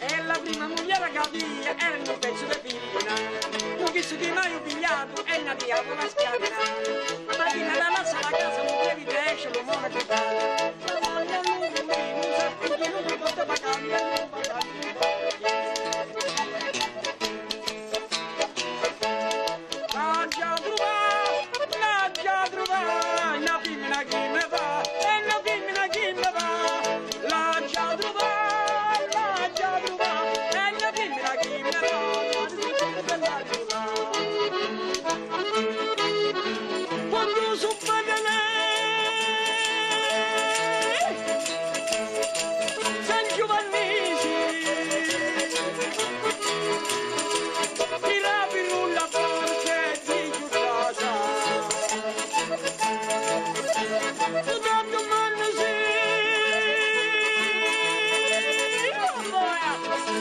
E la prima moglie che era un pezzo di figlia, non chissà di mai pigliato e una diavola schiavina. Ma chi ne la lascia la casa, non devi crescere, lo monaco cane. La voglia non sa più chi non porta vacanze, non vacanze. La già trovata, una femmina che mi fa, e una femmina che mi fa. La già trovata, e una femmina che mi fa. Quando sono padre, San Giovannisi, tira per una parte di giudata. Tu tanto mangi,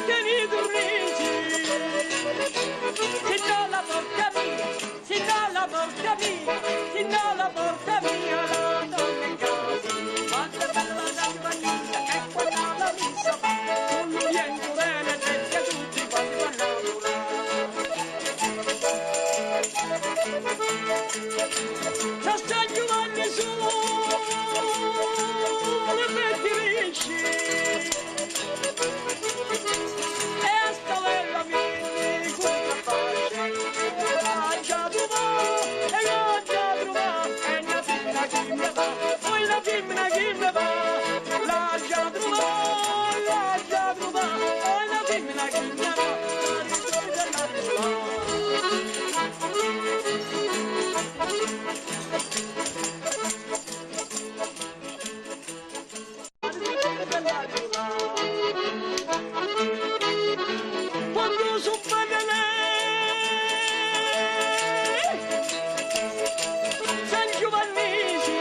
tieni dormiti, si dà la porca mia, si dà la porca mia, si dà la porca mia, la donna in casa. Quanto è bella la giovanina, e quando la messa va, con l'oriento bene, perché tutti quanti vanno a volare. Sta Giovanni su, le pettirisci, e a sta bella vita, come pace, la già trovata, e la già trovata, e una femmina che mi va, poi la femmina che mi va, la già trovata, poi la femmina che mi va, la risorge la risorge. Quando sono padre, San Giovannisi,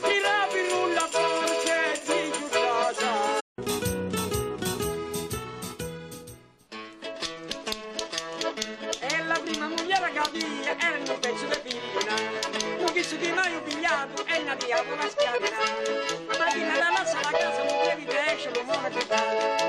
tira per una parte di giudata. E la prima moglie che era un pezzo di figlia, non chissà di mai pigliato e una diavola schiavina. Ma chi ne la lascia la casa, non devi crescere, lo monaco cane.